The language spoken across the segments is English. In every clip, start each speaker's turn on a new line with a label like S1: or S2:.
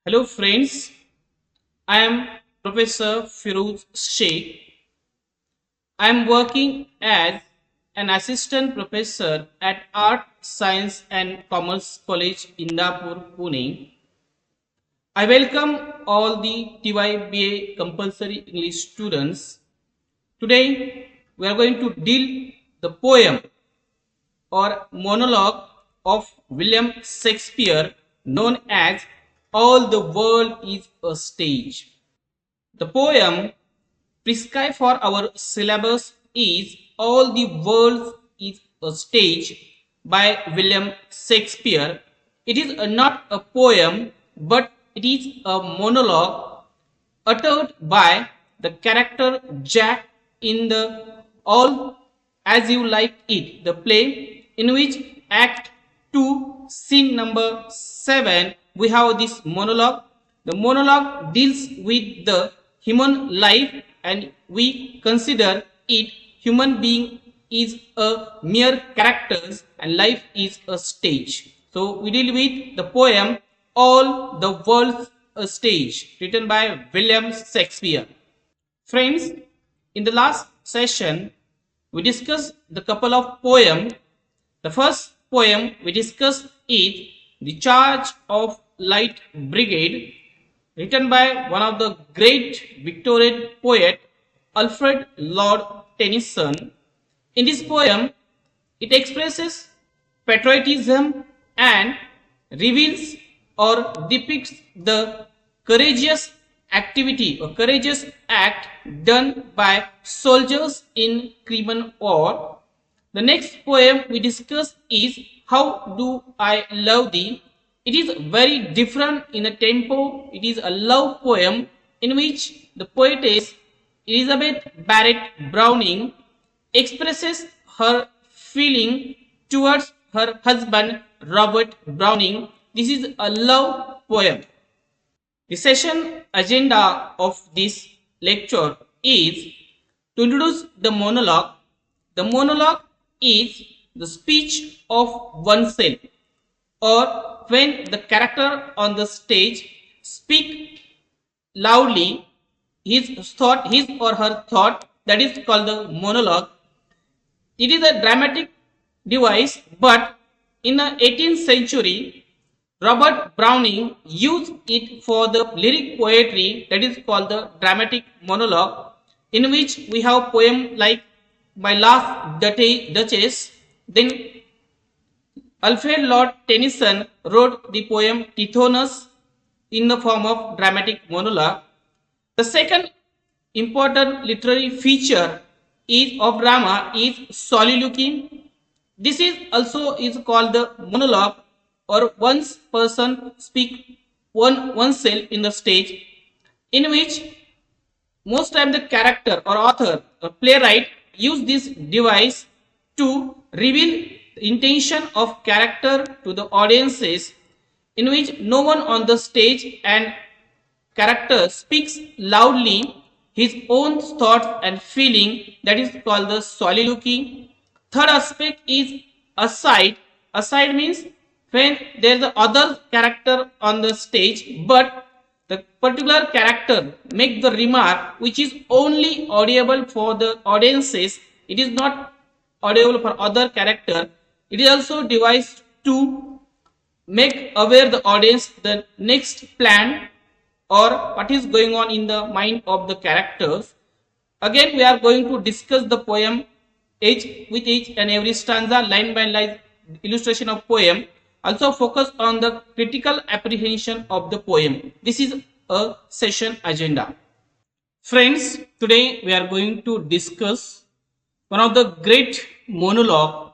S1: Hello friends, I am Professor Firoz Sheikh. I am working as an assistant professor at Art, Science and Commerce College, Indapur, Pune. I welcome all the TYBA compulsory English students. Today we are going to deal the poem or monologue of William Shakespeare known as All the World is a Stage. The poem prescribed for our syllabus is All the World is a Stage by William Shakespeare. It is not a poem but it is a monologue uttered by the character Jack in the All As You Like It, the play in which Act 2, scene number 7, we have this monologue. The monologue deals with the human life and we consider it human being is a mere characters and life is a stage. So we deal with the poem All the World's a Stage written by William Shakespeare. Friends, in the last session we discussed the couple of poems. The first poem we discussed is The Charge of Light Brigade written by one of the great Victorian poet Alfred Lord Tennyson. In this poem, it expresses patriotism and reveals or depicts the courageous activity or courageous act done by soldiers in Crimean War. The next poem we discuss is How Do I Love Thee. It is very different in the tempo. It is a love poem in which the poetess Elizabeth Barrett Browning expresses her feeling towards her husband Robert Browning. This is a love poem. The session agenda of this lecture is to introduce the monologue. The monologue is the speech of oneself or when the character on the stage speak loudly his or her thought, that is called the monologue. It is a dramatic device, but in the 18th century, Robert Browning used it for the lyric poetry, that is called the dramatic monologue, in which we have poem like My Last Duchess. Then Alfred Lord Tennyson wrote the poem Tithonus in the form of dramatic monologue. The second important literary feature is of drama is soliloquy. This is also is called the monologue or one's person speak oneself in the stage, in which most time the character or author or playwright use this device to reveal the intention of character to the audiences, in which no one on the stage and character speaks loudly his own thoughts and feeling, that is called the soliloquy. Third aspect is aside. Aside means when there is the other character on the stage but the particular character make the remark which is only audible for the audiences, it is not audible for other character. It is also devised to make aware the audience the next plan or what is going on in the mind of the characters. Again, we are going to discuss the poem each and every stanza, line by line illustration of poem. Also focus on the critical apprehension of the poem. This is a session agenda. Friends, today we are going to discuss one of the great monologue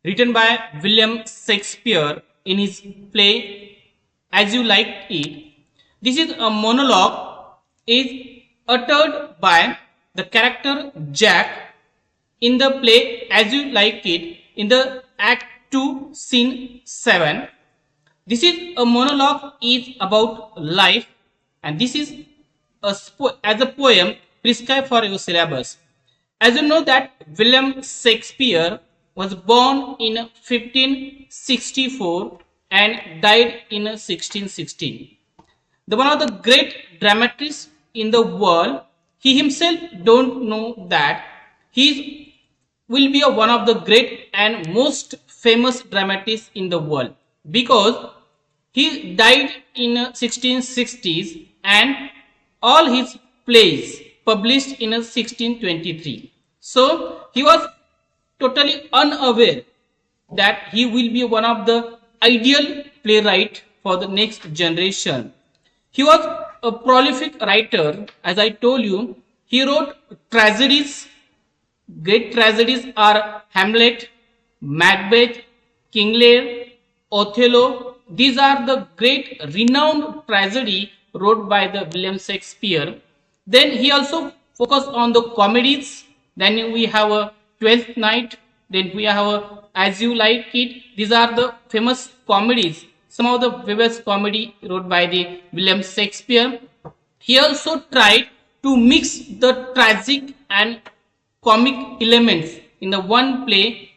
S1: written by William Shakespeare in his play As You Like It. This is a monologue is uttered by the character Jack in the play As You Like It in the Act 2 scene 7. This is a monologue is about life and this is as a poem prescribed for your syllabus. As you know that William Shakespeare was born in 1564 and died in 1616. the one of the great dramatists in the world. He himself don't know that he will be one of the great and most famous dramatists in the world, because he died in 1660s and all his plays published in 1623. So he was totally unaware that he will be one of the ideal playwright for the next generation. He was a prolific writer, as I told you. He wrote tragedies. Great tragedies are Hamlet, Macbeth, King Lear, Othello. These are the great renowned tragedy wrote by the William Shakespeare. Then he also focused on the comedies. Then we have a Twelfth Night. Then we have a As You Like It. These are the famous comedies. Some of the famous comedy wrote by the William Shakespeare. He also tried to mix the tragic and comic elements in the one play.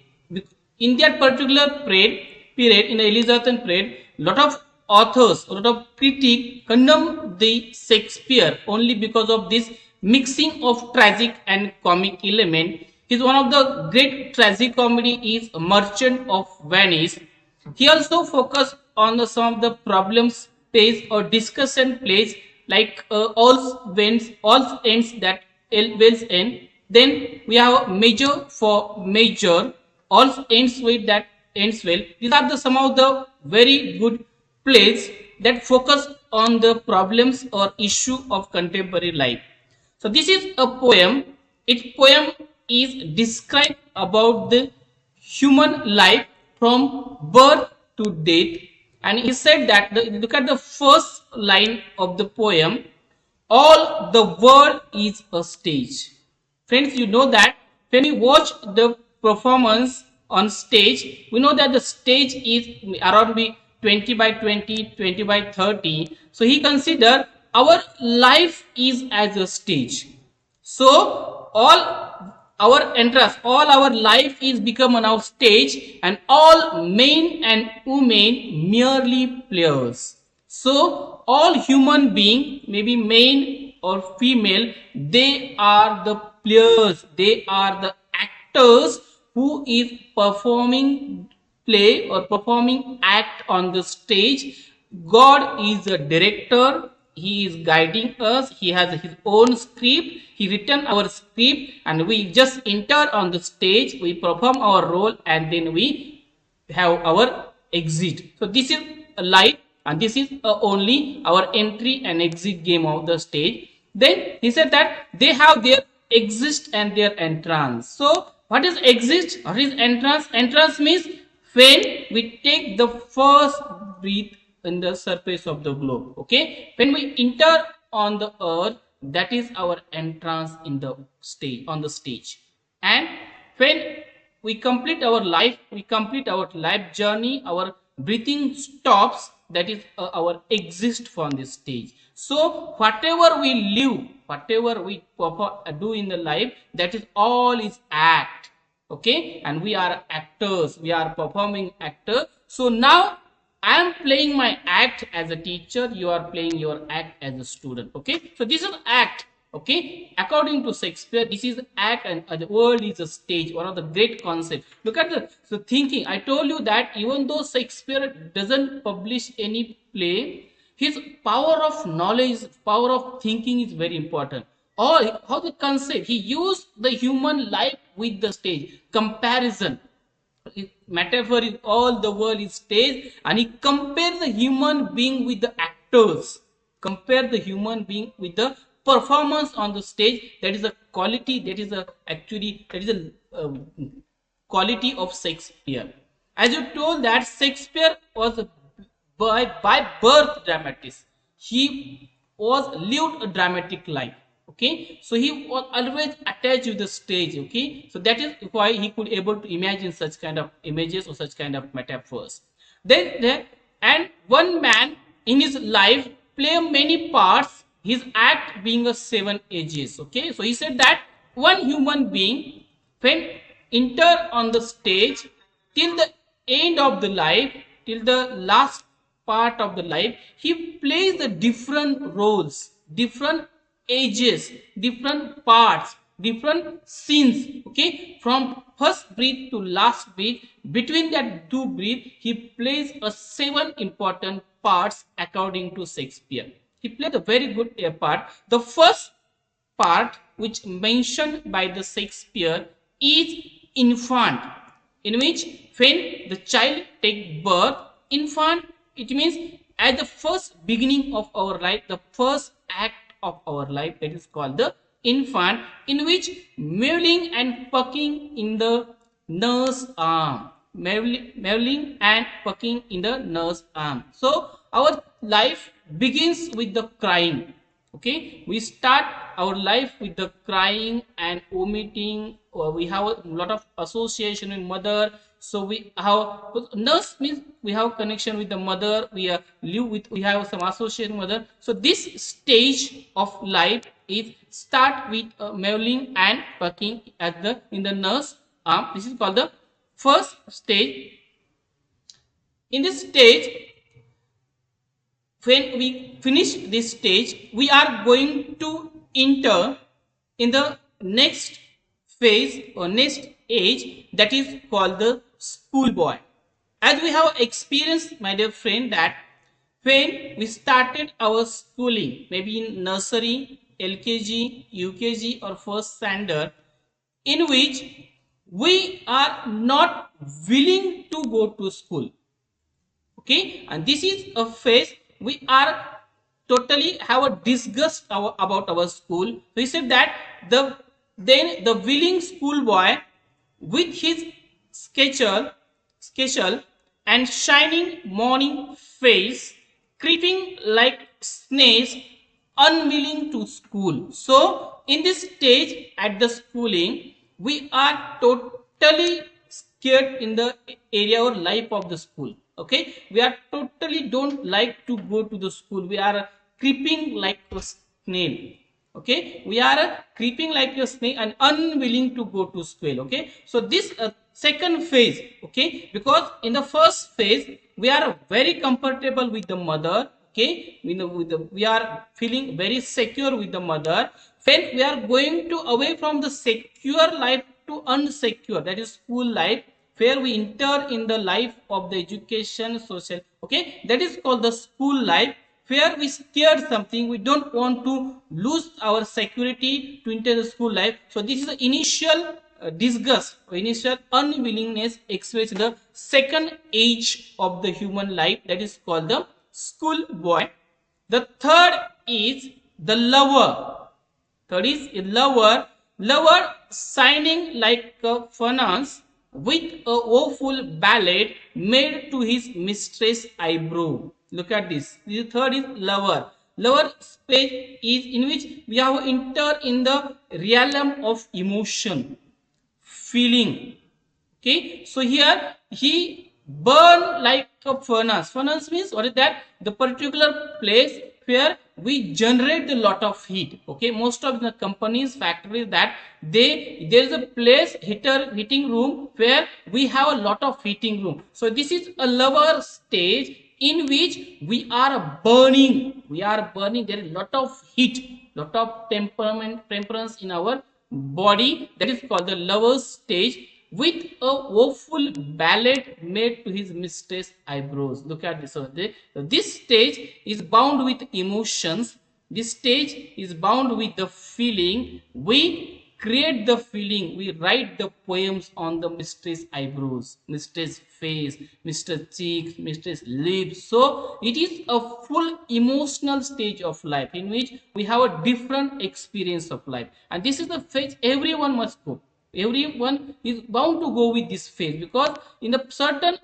S1: In that particular period, in the Elizabethan period, lot of authors, a lot of critics condemn the Shakespeare only because of this mixing of tragic and comic element. Is one of the great tragic comedy is Merchant of Venice. He also focused on some of the problems plays or discussion plays like all ends that Wales end. Then we have major for major, all ends with that ends well. These are the some of the very good plays that focus on the problems or issue of contemporary life. So this is a poem. Its poem is described about the human life from birth to death. And he said that, look at the first line of the poem, all the world is a stage. Friends, you know that when we watch the performance on stage, we know that the stage is around 20 by 20, 20 by 30. So he considered our life is as a stage. So all our life is become on our stage, and all men and women merely players. So all human being, maybe male or female, they are the players, they are the actors who is performing play or performing act on the stage. God is a director. He is guiding us. He has his own script. He written our script, and we just enter on the stage. We perform our role, and then we have our exit. So this is a life, and this is only our entry and exit game of the stage. Then he said that they have their exit and their entrance. So what is exit? What is entrance? Entrance means when we take the first breath in the surface of the globe. Okay, when we enter on the earth, that is our entrance in the stage, on the stage. And when we complete our life, we complete our life journey, our breathing stops, that is our exist from this stage. So whatever we live, whatever we do in the life, that is all is act. Okay, and we are actors, we are performing actor. So now I am playing my act as a teacher, you are playing your act as a student. Okay, so this is act. Okay, according to Shakespeare, this is act, and the world is a stage, one of the great concepts. Look at the thinking. I told you that even though Shakespeare doesn't publish any play, his power of knowledge, power of thinking is very important. Or how the concept, he used the human life with the stage, comparison. Metaphor is all the world is stage, and he compared the human being with the actors, compare the human being with the performance on the stage. That is a quality, that is a actually, that is a quality of Shakespeare. As you told that Shakespeare was by birth dramatist. He was lived a dramatic life. Okay, so he was always attached with the stage. Okay, so that is why he could able to imagine such kind of images or such kind of metaphors. Then and one man in his life play many parts, his act being a 7 ages. Okay, so he said that one human being when enter on the stage till the end of the life, till the last part of the life, he plays the different roles, different ages, different parts, different scenes. Okay, from first breath to last breath, between that two breath he plays a seven important parts according to Shakespeare. He played a very good part. The first part which mentioned by the Shakespeare is infant, in which when the child take birth, infant, it means at the first beginning of our life, the first act of our life, that is called the infant, in which mewling and pucking in the nurse arm, mewling and pucking in the nurse arm. So our life begins with the crying. Okay, we start our life with the crying and vomiting, or we have a lot of association with mother. So we have nurse means we have connection with the mother, we live with, we have some association with mother. So this stage of life is start with mewling and pucking at the in the nurse arm. This is called the first stage. In this stage, when we finish this stage, we are going to enter in the next phase or next age, that is called the schoolboy. As we have experienced, my dear friend, that when we started our schooling, maybe in nursery, LKG, UKG, or first standard, in which we are not willing to go to school. Okay, and this is a phase we are totally have a disgust about our school. We said that then the willing schoolboy with his schedule and shining morning face, creeping like snails, unwilling to school. So in this stage at the schooling, we are totally scared in the area or life of the school. Okay, we are totally don't like to go to the school, we are creeping like a snail. Okay, we are creeping like a snake and unwilling to go to school. Okay, so this second phase. Okay, because in the first phase we are very comfortable with the mother. Okay, we are feeling very secure with the mother. When we are going to away from the secure life to unsecure, that is school life, where we enter in the life of the education social. Okay, that is called the school life, where we scared something, we don't want to lose our security to enter the school life. So this is the initial disgust or initial unwillingness expressed in the second age of the human life, that is called the school boy. The third is the lover. Third is a lover. Lover shining like a furnace with a woeful ballad made to his mistress eyebrow. Look at this. The third is lover. Lover stage is in which we have entered in the realm of emotion, feeling. Okay, so here he burn like a furnace. Furnace means what is that? The particular place where we generate a lot of heat. Okay, most of the companies, factories, that there is a place heating room where we have a lot of heating room. So this is a lower stage in which we are burning. We are burning. There is a lot of heat, lot of temperance in our body. That is called the lower stage, with a woeful ballad made to his mistress eyebrows. Look at this. So this stage is bound with emotions. This stage is bound with the feeling. We create the feeling. We write the poems on the mistress eyebrows, mistress face, mistress cheeks, mistress lips. So it is a full emotional stage of life in which we have a different experience of life. And this is the phase everyone must go. Everyone is bound to go with this phase, because in a certain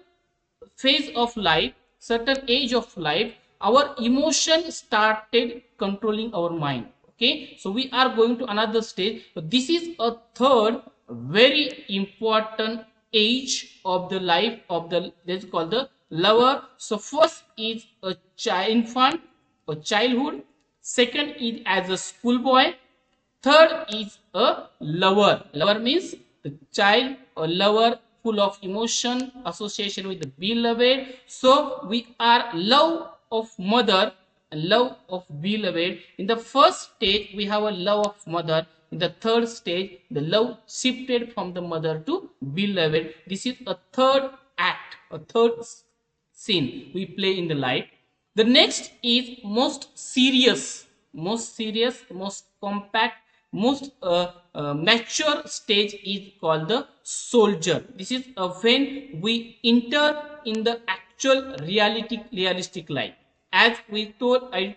S1: phase of life, certain age of life, our emotion started controlling our mind. Okay, so we are going to another stage. So this is a third very important age of the life of the, that's called the lover. So first is a infant or childhood, second is as a schoolboy, third is a lover. Lover means the child or lover full of emotion, association with the beloved. So we are love of mother and love of beloved. In the first stage, we have a love of mother. In the third stage, the love shifted from the mother to beloved. This is a third act, a third scene we play in the life. The next is most serious, most compact, most mature stage is called the soldier. This is when we enter in the actual realistic life. As I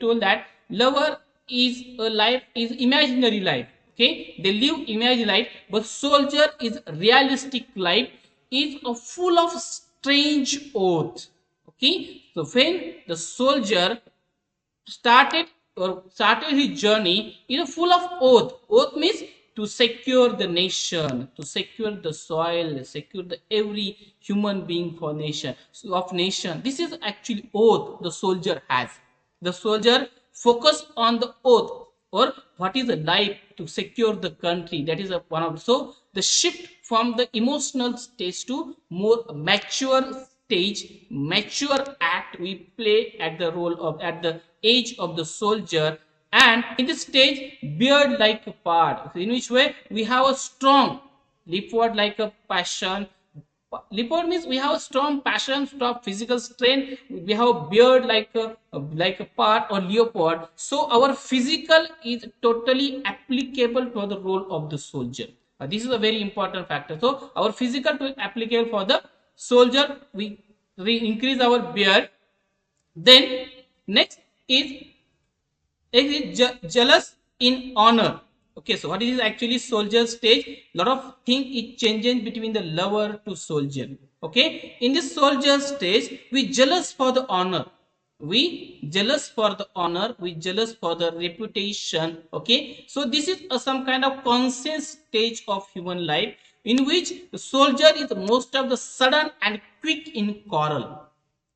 S1: told that lover is a life, is imaginary life. Okay, they live imaginary life, but soldier is realistic life, is a full of strange oath. Okay, so when the soldier started started his journey, full of oath. Oath means to secure the nation, to secure the soil, secure the every human being for nation, of nation. This is actually oath the soldier has. The soldier focus on the oath, or what is the life to secure the country. That is a one of. So the shift from the emotional stage to more mature stage, mature act we play at the role of at the age of the soldier. And in this stage, beard like a part, in which way we have a strong leopard like a passion. Leopard means we have a strong passion, strong physical strength. We have a beard like a part or leopard. So our physical is totally applicable for the role of the soldier. This is a very important factor. So our physical to applicable for the soldier. We increase our beard. Then next is jealous in honor. Okay, so what is actually soldier stage? Lot of thing it changes between the lover to soldier. Okay, in this soldier stage, we jealous for the honor. We jealous for the honor. We jealous for the reputation. Okay, so this is some kind of conscious stage of human life in which the soldier is most of the sudden and quick in quarrel.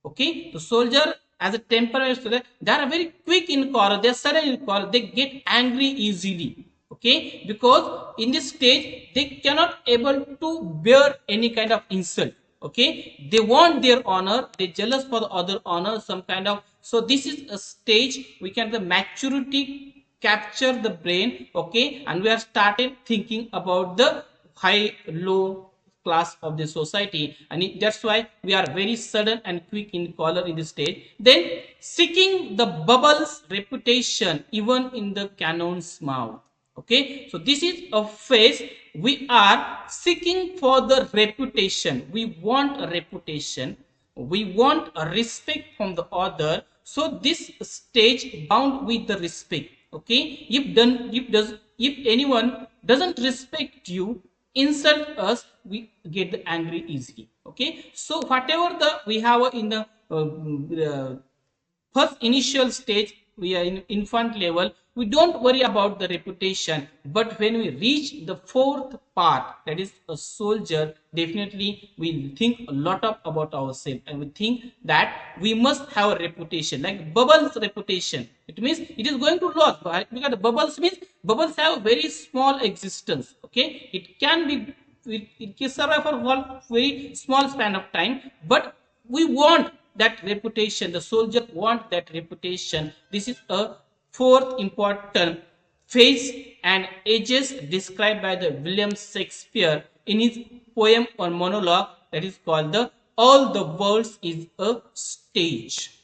S1: Okay, the soldier as a temperament, they are very quick in quarrel, they are sudden in quarrel, they get angry easily. Okay, because in this stage they cannot able to bear any kind of insult. Okay, they want their honor, they jealous for the other honor, some kind of. So this is a stage we can the maturity capture the brain. Okay, and we are started thinking about the high low class of the society, and that's why we are very sudden and quick in color in this state. Then seeking the bubbles reputation even in the cannon's mouth. Okay, so this is a phase we are seeking for the reputation. We want a reputation, we want a respect from the other. So this stage bound with the respect. Okay, if anyone doesn't respect you, insult us, we get the angry easily. Okay, so whatever the we have in the first initial stage, we are in infant level, we don't worry about the reputation. But when we reach the fourth part, that is a soldier, definitely we think a lot about ourselves, and we think that we must have a reputation like bubbles reputation. It means it is going to lose, because the bubbles means bubbles have very small existence. Okay, it can be, it can survive for one very small span of time, but we want that reputation. The soldier want that reputation. This is a fourth important phase and ages described by the William Shakespeare in his poem or monologue that is called the All the World is a Stage.